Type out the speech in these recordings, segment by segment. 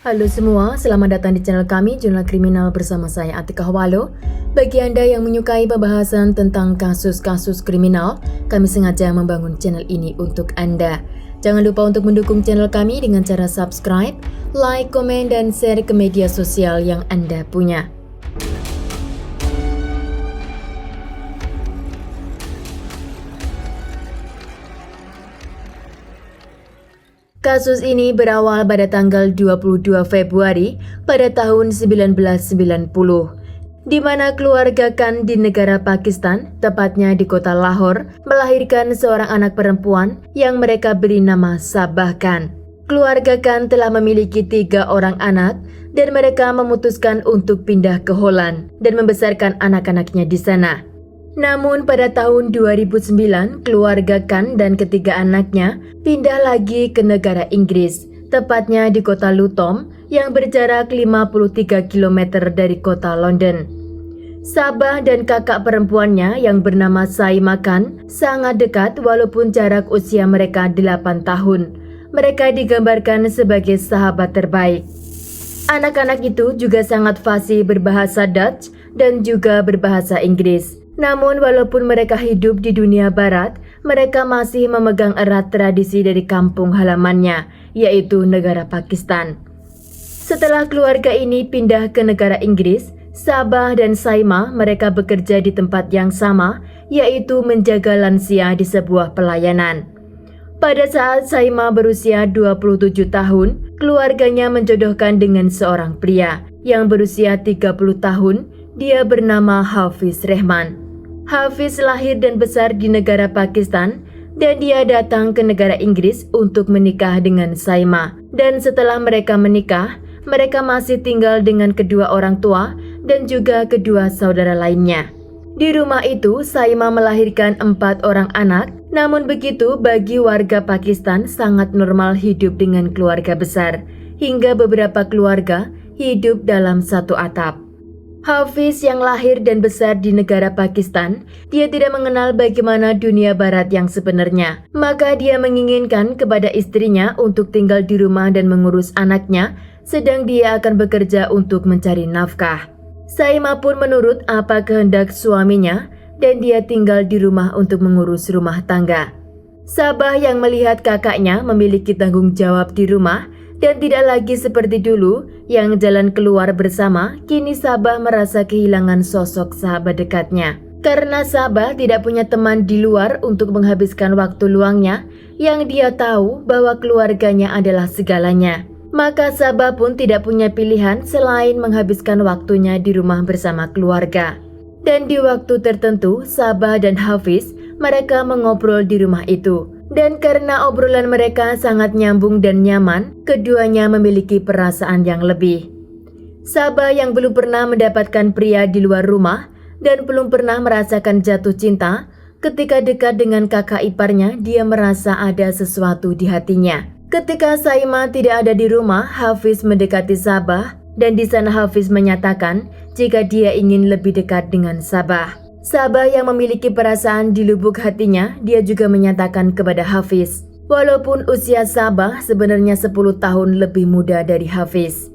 Halo semua, selamat datang di channel kami, Jurnal Kriminal bersama saya Atika Hawalo. Bagi Anda yang menyukai pembahasan tentang kasus-kasus kriminal, kami sengaja membangun channel ini untuk Anda. Jangan lupa untuk mendukung channel kami dengan cara subscribe, like, komen, dan share ke media sosial yang Anda punya. Kasus ini berawal pada tanggal 22 Februari pada tahun 1990, di mana keluarga Khan di negara Pakistan, tepatnya di kota Lahore, melahirkan seorang anak perempuan yang mereka beri nama Sabah Khan. Keluarga Khan telah memiliki 3 orang anak dan mereka memutuskan untuk pindah ke Holland dan membesarkan anak-anaknya di sana. Namun pada tahun 2009, keluarga Khan dan ketiga anaknya pindah lagi ke negara Inggris, tepatnya di kota Luton yang berjarak 53 km dari kota London. Sabah dan kakak perempuannya yang bernama Saima Khan sangat dekat walaupun jarak usia mereka 8 tahun. Mereka digambarkan sebagai sahabat terbaik. Anak-anak itu juga sangat fasih berbahasa Dutch dan juga berbahasa Inggris. Namun walaupun mereka hidup di dunia barat, mereka masih memegang erat tradisi dari kampung halamannya, yaitu negara Pakistan. Setelah keluarga ini pindah ke negara Inggris, Sabah dan Saima mereka bekerja di tempat yang sama, yaitu menjaga lansia di sebuah pelayanan. Pada saat Saima berusia 27 tahun, keluarganya menjodohkan dengan seorang pria yang berusia 30 tahun, dia bernama Hafiz Rehman. Hafiz lahir dan besar di negara Pakistan dan dia datang ke negara Inggris untuk menikah dengan Saima. Dan setelah mereka menikah, mereka masih tinggal dengan kedua orang tua dan juga kedua saudara lainnya. Di rumah itu, Saima melahirkan 4 orang anak, namun begitu bagi warga Pakistan sangat normal hidup dengan keluarga besar, hingga beberapa keluarga hidup dalam satu atap. Hafiz yang lahir dan besar di negara Pakistan, dia tidak mengenal bagaimana dunia barat yang sebenarnya. Maka dia menginginkan kepada istrinya untuk tinggal di rumah dan mengurus anaknya, sedang dia akan bekerja untuk mencari nafkah. Saima pun menurut apa kehendak suaminya dan dia tinggal di rumah untuk mengurus rumah tangga. Sabah yang melihat kakaknya memiliki tanggung jawab di rumah dan tidak lagi seperti dulu yang jalan keluar bersama, kini Sabah merasa kehilangan sosok sahabat dekatnya. Karena Sabah tidak punya teman di luar untuk menghabiskan waktu luangnya, yang dia tahu bahwa keluarganya adalah segalanya. Maka Sabah pun tidak punya pilihan selain menghabiskan waktunya di rumah bersama keluarga. Dan di waktu tertentu, Sabah dan Hafiz mereka mengobrol di rumah itu. Dan karena obrolan mereka sangat nyambung dan nyaman, keduanya memiliki perasaan yang lebih. Sabah yang belum pernah mendapatkan pria di luar rumah dan belum pernah merasakan jatuh cinta, ketika dekat dengan kakak iparnya, dia merasa ada sesuatu di hatinya. Ketika Saima tidak ada di rumah, Hafiz mendekati Sabah dan di sana Hafiz menyatakan jika dia ingin lebih dekat dengan Sabah. Sabah yang memiliki perasaan di lubuk hatinya, dia juga menyatakan kepada Hafiz. Walaupun usia Sabah sebenarnya 10 tahun lebih muda dari Hafiz.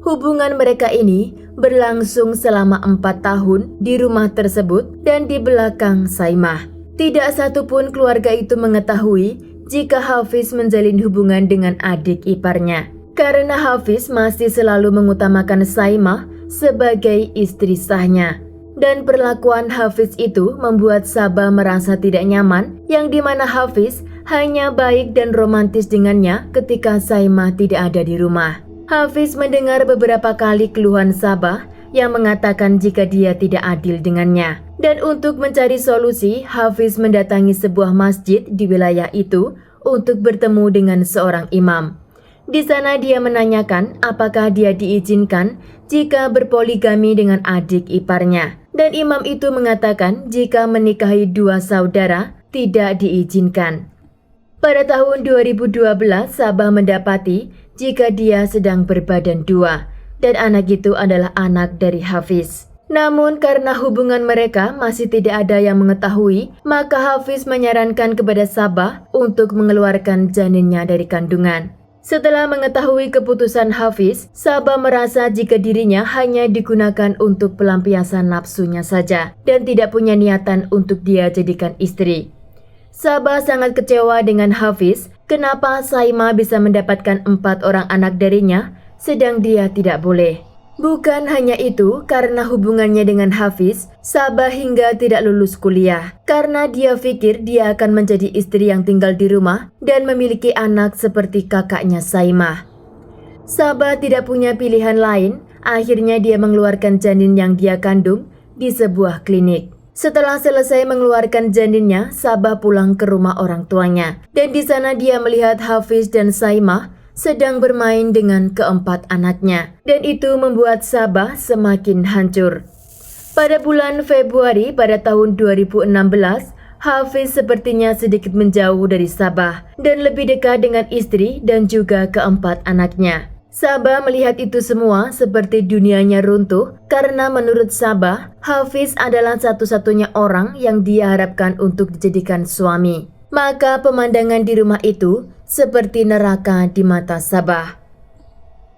Hubungan mereka ini berlangsung selama 4 tahun di rumah tersebut dan di belakang Saimah. Tidak satupun keluarga itu mengetahui jika Hafiz menjalin hubungan dengan adik iparnya. Karena Hafiz masih selalu mengutamakan Saimah sebagai istri sahnya. Dan perlakuan Hafiz itu membuat Sabah merasa tidak nyaman, yang dimana Hafiz hanya baik dan romantis dengannya ketika Saima tidak ada di rumah. Hafiz mendengar beberapa kali keluhan Sabah yang mengatakan jika dia tidak adil dengannya. Dan untuk mencari solusi, Hafiz mendatangi sebuah masjid di wilayah itu untuk bertemu dengan seorang imam. Di sana dia menanyakan apakah dia diizinkan jika berpoligami dengan adik iparnya. Dan imam itu mengatakan jika menikahi 2 saudara tidak diizinkan. Pada tahun 2012, Sabah mendapati jika dia sedang berbadan 2 dan anak itu adalah anak dari Hafiz. Namun karena hubungan mereka masih tidak ada yang mengetahui, maka Hafiz menyarankan kepada Sabah untuk mengeluarkan janinnya dari kandungan. Setelah mengetahui keputusan Hafiz, Sabah merasa jika dirinya hanya digunakan untuk pelampiasan nafsunya saja dan tidak punya niatan untuk dia jadikan istri. Sabah sangat kecewa dengan Hafiz, kenapa Saimah bisa mendapatkan 4 orang anak darinya, sedang dia tidak boleh. Bukan hanya itu, karena hubungannya dengan Hafiz, Sabah hingga tidak lulus kuliah. Karena dia pikir dia akan menjadi istri yang tinggal di rumah dan memiliki anak seperti kakaknya Saimah. Sabah tidak punya pilihan lain, akhirnya dia mengeluarkan janin yang dia kandung di sebuah klinik. Setelah selesai mengeluarkan janinnya, Sabah pulang ke rumah orang tuanya. Dan di sana dia melihat Hafiz dan Saimah sedang bermain dengan keempat anaknya. Dan itu membuat Sabah semakin hancur. Pada bulan Februari pada tahun 2016, Hafiz sepertinya sedikit menjauh dari Sabah dan lebih dekat dengan istri dan juga keempat anaknya. Sabah melihat itu semua seperti dunianya runtuh karena menurut Sabah, Hafiz adalah satu-satunya orang yang dia harapkan untuk dijadikan suami. Maka pemandangan di rumah itu seperti neraka di mata Sabah.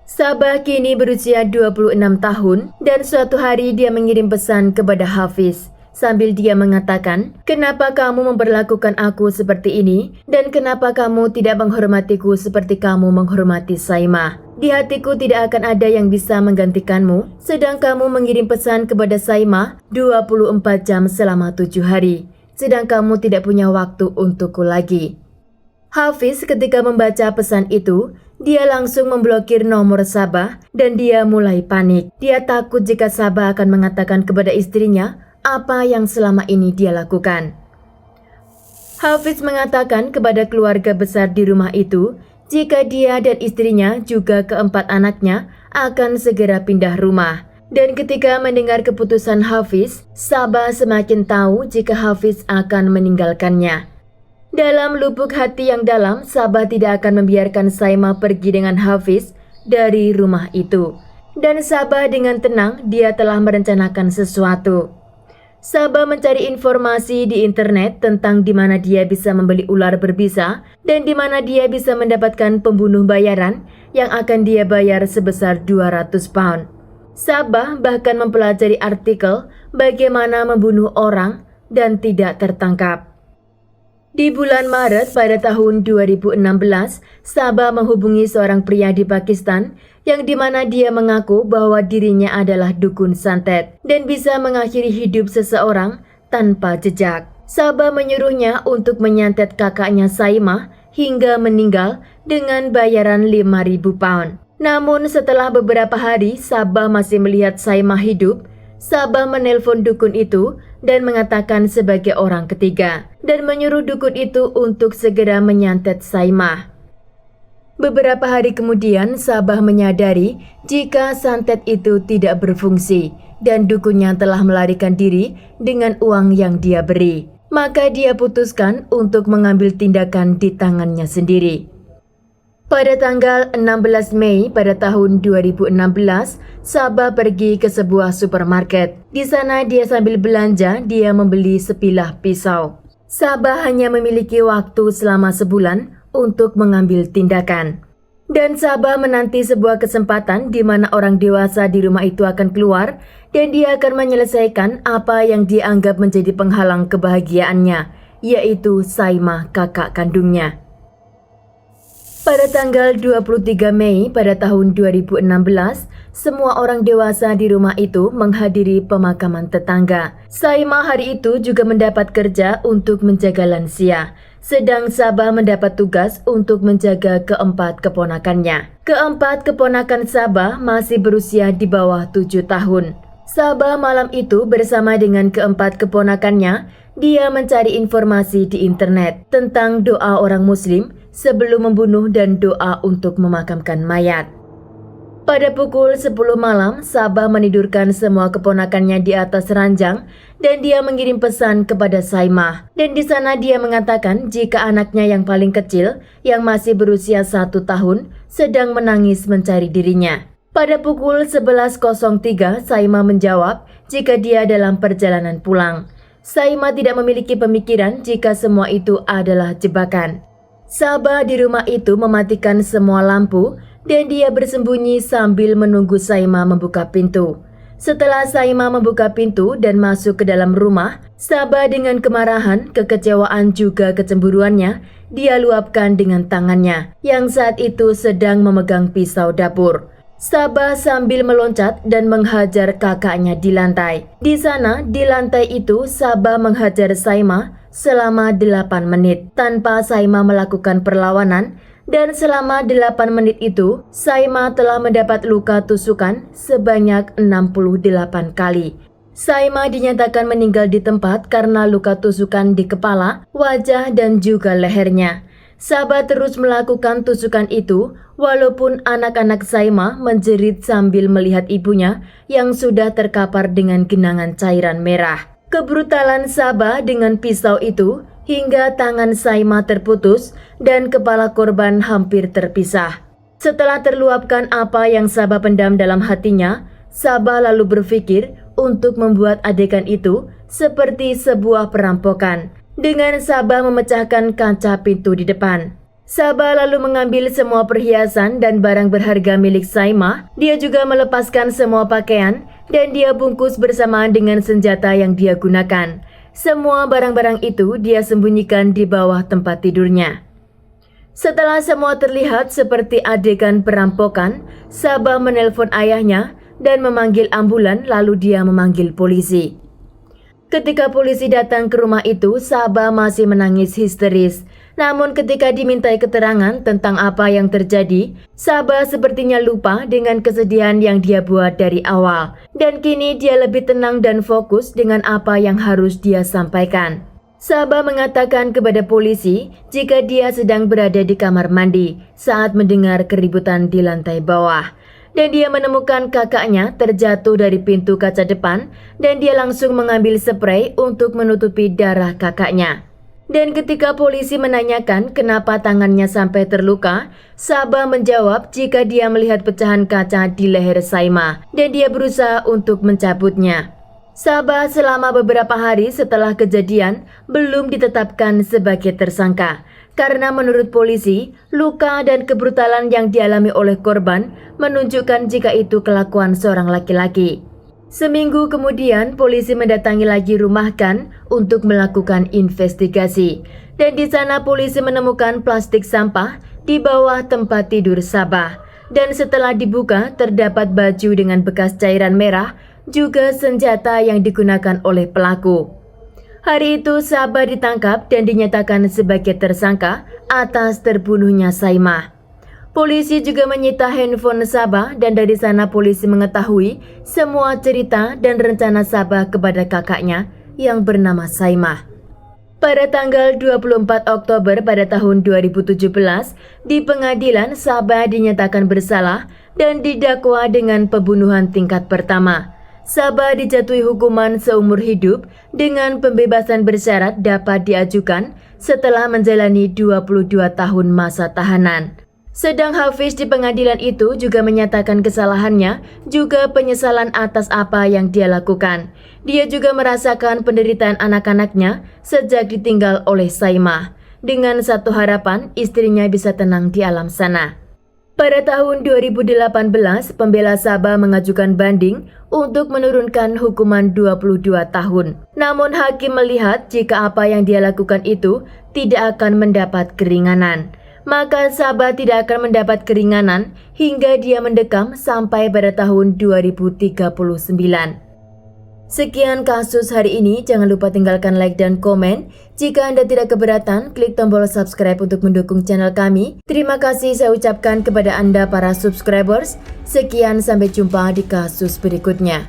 Sabah kini berusia 26 tahun dan suatu hari dia mengirim pesan kepada Hafiz. Sambil dia mengatakan, kenapa kamu memperlakukan aku seperti ini dan kenapa kamu tidak menghormatiku seperti kamu menghormati Saimah. Di hatiku tidak akan ada yang bisa menggantikanmu, sedang kamu mengirim pesan kepada Saimah 24 jam selama 7 hari. Sedang kamu tidak punya waktu untukku lagi. Hafiz ketika membaca pesan itu, dia langsung memblokir nomor Sabah dan dia mulai panik. Dia takut jika Sabah akan mengatakan kepada istrinya apa yang selama ini dia lakukan. Hafiz mengatakan kepada keluarga besar di rumah itu, jika dia dan istrinya juga keempat anaknya akan segera pindah rumah. Dan ketika mendengar keputusan Hafiz, Sabah semakin tahu jika Hafiz akan meninggalkannya. Dalam lubuk hati yang dalam, Sabah tidak akan membiarkan Saimah pergi dengan Hafiz dari rumah itu. Dan Sabah dengan tenang, dia telah merencanakan sesuatu. Sabah mencari informasi di internet tentang di mana dia bisa membeli ular berbisa dan di mana dia bisa mendapatkan pembunuh bayaran yang akan dia bayar sebesar 200 pound. Sabah bahkan mempelajari artikel bagaimana membunuh orang dan tidak tertangkap. Di bulan Maret pada tahun 2016, Sabah menghubungi seorang pria di Pakistan yang dimana dia mengaku bahwa dirinya adalah dukun santet dan bisa mengakhiri hidup seseorang tanpa jejak. Sabah menyuruhnya untuk menyantet kakaknya Saimah hingga meninggal dengan bayaran 5.000 pound. Namun setelah beberapa hari Sabah masih melihat Saimah hidup, Sabah menelpon dukun itu dan mengatakan sebagai orang ketiga dan menyuruh dukun itu untuk segera menyantet Saimah. Beberapa hari kemudian Sabah menyadari jika santet itu tidak berfungsi dan dukunnya telah melarikan diri dengan uang yang dia beri. Maka dia putuskan untuk mengambil tindakan di tangannya sendiri. Pada tanggal 16 Mei pada tahun 2016, Sabah pergi ke sebuah supermarket. Di sana dia sambil belanja, dia membeli sebilah pisau. Sabah hanya memiliki waktu selama sebulan untuk mengambil tindakan. Dan Sabah menanti sebuah kesempatan di mana orang dewasa di rumah itu akan keluar dan dia akan menyelesaikan apa yang dianggap menjadi penghalang kebahagiaannya, yaitu Saimah kakak kandungnya. Pada tanggal 23 Mei pada tahun 2016, semua orang dewasa di rumah itu menghadiri pemakaman tetangga. Saimah hari itu juga mendapat kerja untuk menjaga lansia, sedang Sabah mendapat tugas untuk menjaga keempat keponakannya. Keempat keponakan Sabah masih berusia di bawah 7 tahun. Sabah malam itu bersama dengan keempat keponakannya, dia mencari informasi di internet tentang doa orang Muslim sebelum membunuh dan doa untuk memakamkan mayat. Pada pukul 10 malam, Sabah menidurkan semua keponakannya di atas ranjang dan dia mengirim pesan kepada Saimah. Dan di sana dia mengatakan jika anaknya yang paling kecil, yang masih berusia 1 tahun, sedang menangis mencari dirinya. Pada pukul 11.03, Saimah menjawab jika dia dalam perjalanan pulang. Saimah tidak memiliki pemikiran jika semua itu adalah jebakan. Sabah di rumah itu mematikan semua lampu dan dia bersembunyi sambil menunggu Saima membuka pintu. Setelah Saima membuka pintu dan masuk ke dalam rumah, Sabah dengan kemarahan, kekecewaan juga kecemburuannya, dia luapkan dengan tangannya yang saat itu sedang memegang pisau dapur. Sabah sambil meloncat dan menghajar kakaknya di lantai. Di sana, di lantai itu, Sabah menghajar Saima selama 8 menit tanpa Saima melakukan perlawanan, dan selama 8 menit itu, Saima telah mendapat luka tusukan sebanyak 68 kali. Saima dinyatakan meninggal di tempat karena luka tusukan di kepala, wajah, dan juga lehernya. Sabah terus melakukan tusukan itu, walaupun anak-anak Saima menjerit sambil melihat ibunya yang sudah terkapar dengan genangan cairan merah. Kebrutalan Sabah dengan pisau itu hingga tangan Saima terputus dan kepala korban hampir terpisah. Setelah terluapkan apa yang Sabah pendam dalam hatinya, Sabah lalu berpikir untuk membuat adegan itu seperti sebuah perampokan. Dengan Sabah memecahkan kaca pintu di depan. Sabah lalu mengambil semua perhiasan dan barang berharga milik Saima. Dia juga melepaskan semua pakaian dan dia bungkus bersamaan dengan senjata yang dia gunakan. Semua barang-barang itu dia sembunyikan di bawah tempat tidurnya. Setelah semua terlihat seperti adegan perampokan, Sabah menelpon ayahnya dan memanggil ambulan, lalu dia memanggil polisi. Ketika polisi datang ke rumah itu, Sabah masih menangis histeris. Namun ketika dimintai keterangan tentang apa yang terjadi, Sabah sepertinya lupa dengan kesedihan yang dia buat dari awal. Dan kini dia lebih tenang dan fokus dengan apa yang harus dia sampaikan. Sabah mengatakan kepada polisi jika dia sedang berada di kamar mandi saat mendengar keributan di lantai bawah. Dan dia menemukan kakaknya terjatuh dari pintu kaca depan dan dia langsung mengambil spray untuk menutupi darah kakaknya. Dan ketika polisi menanyakan kenapa tangannya sampai terluka, Sabah menjawab jika dia melihat pecahan kaca di leher Saima dan dia berusaha untuk mencabutnya. Sabah selama beberapa hari setelah kejadian belum ditetapkan sebagai tersangka. Karena menurut polisi, luka dan kebrutalan yang dialami oleh korban menunjukkan jika itu kelakuan seorang laki-laki. Seminggu kemudian, polisi mendatangi lagi rumah Khan untuk melakukan investigasi. Dan di sana polisi menemukan plastik sampah di bawah tempat tidur Sabah. Dan setelah dibuka, terdapat baju dengan bekas cairan merah, juga senjata yang digunakan oleh pelaku. Hari itu Sabah ditangkap dan dinyatakan sebagai tersangka atas terbunuhnya Saima. Polisi juga menyita handphone Sabah dan dari sana polisi mengetahui semua cerita dan rencana Sabah kepada kakaknya yang bernama Saima. Pada tanggal 24 Oktober pada tahun 2017, di pengadilan Sabah dinyatakan bersalah dan didakwa dengan pembunuhan tingkat pertama. Sabah dijatuhi hukuman seumur hidup dengan pembebasan bersyarat dapat diajukan setelah menjalani 22 tahun masa tahanan. Sedang Hafiz di pengadilan itu juga menyatakan kesalahannya, juga penyesalan atas apa yang dia lakukan. Dia juga merasakan penderitaan anak-anaknya sejak ditinggal oleh Saima, dengan satu harapan istrinya bisa tenang di alam sana. Pada tahun 2018, pembela Sabah mengajukan banding untuk menurunkan hukuman 22 tahun. Namun hakim melihat jika apa yang dia lakukan itu tidak akan mendapat keringanan. Maka Sabah tidak akan mendapat keringanan hingga dia mendekam sampai pada tahun 2039. Sekian kasus hari ini, jangan lupa tinggalkan like dan komen. Jika Anda tidak keberatan, klik tombol subscribe untuk mendukung channel kami. Terima kasih saya ucapkan kepada Anda para subscribers. Sekian, sampai jumpa di kasus berikutnya.